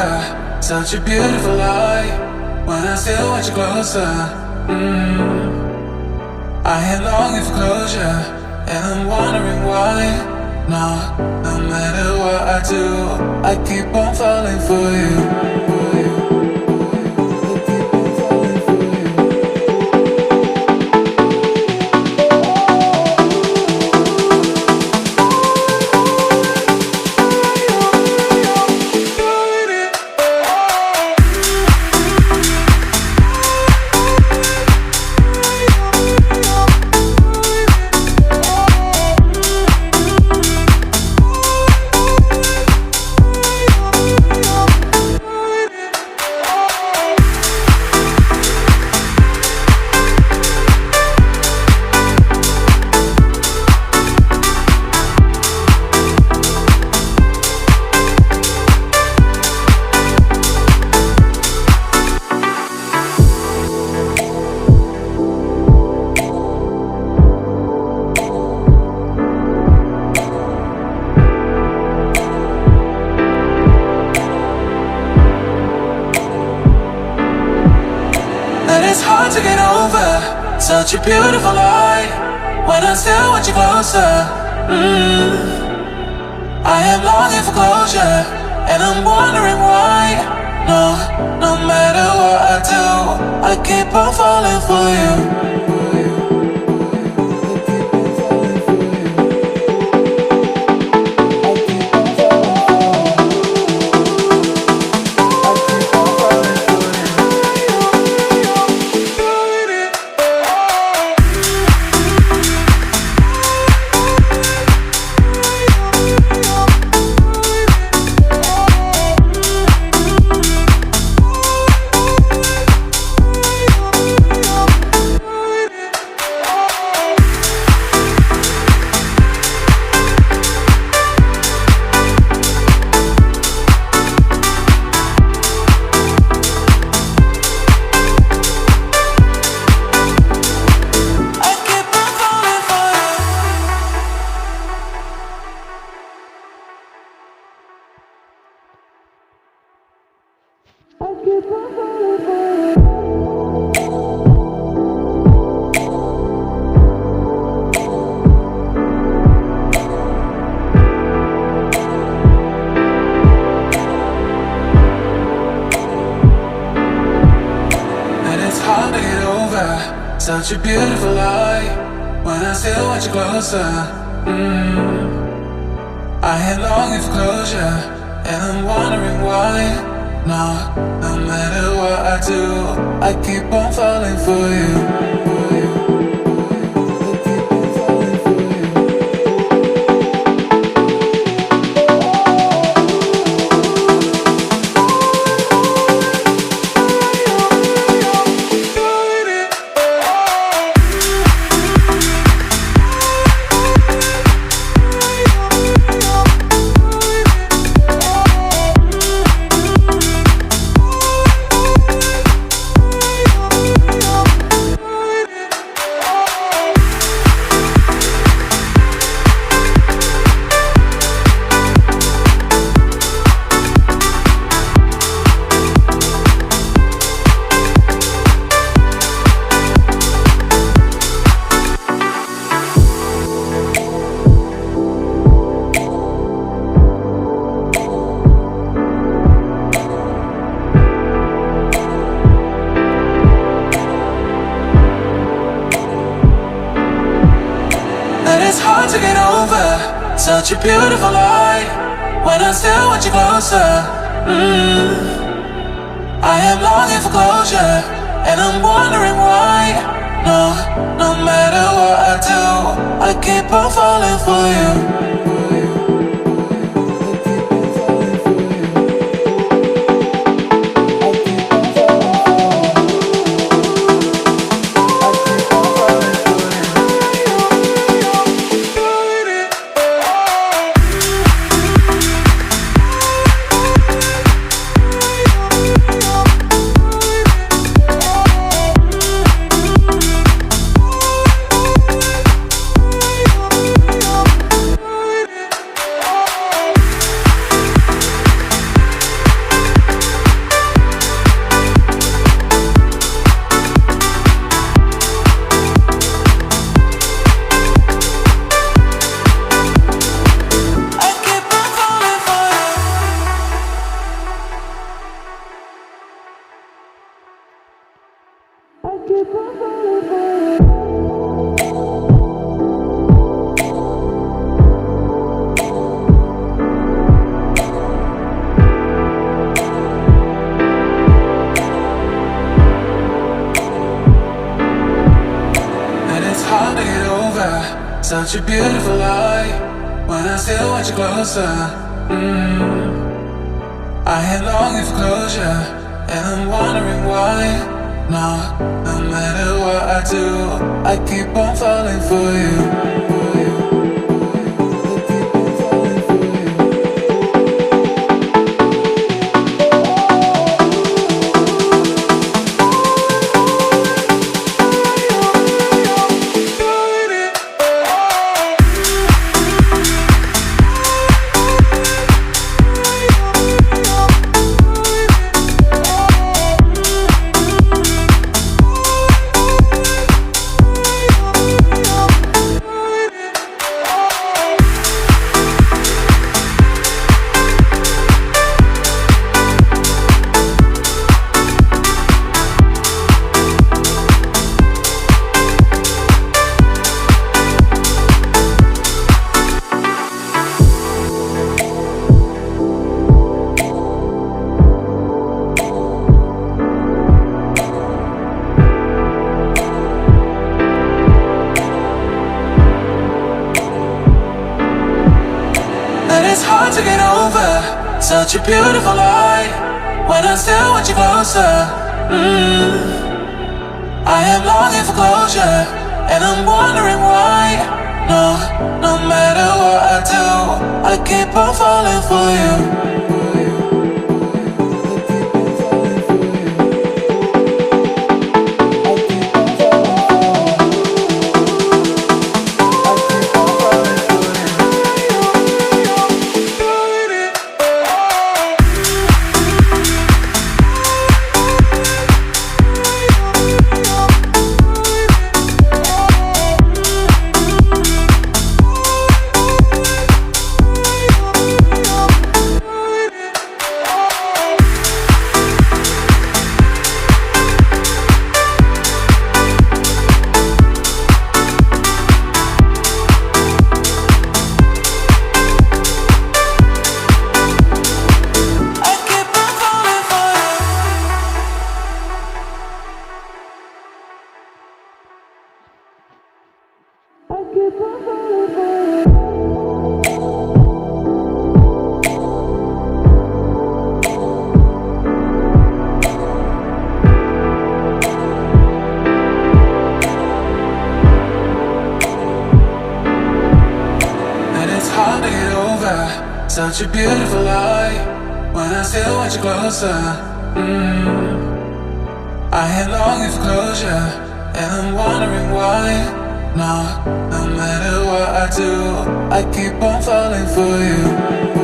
over, such a beautiful light. When I still want you closer, I am longing for closure, and I'm wondering why. No matter what I do, I keep on falling for you. It's hard to get over, such a beautiful light. When I still want you closer, I am longing for closure, and I'm wondering why. No matter what I do, I keep on falling for you. Such a beautiful light. When I still want you closer, I am longing for closure, and I'm wondering why. No matter what I do, I keep on falling for you. It's hard to get over, such a beautiful light. When I still want you closer, I am longing for closure, and I'm wondering why. No matter what I do, I keep on falling for you. such a beautiful light. When I still want you closer, I am longing for closure, and I'm wondering why. No matter what I do, I keep on falling for you. It's hard to get over such a beautiful light. When I still want you closer, I am longing for closure, and I'm wondering why. No matter what I do, I keep on falling for you. Such a beautiful light. When I still want you closer, I am longing for closure, and I'm wondering why. No matter what I do, I keep on falling for you.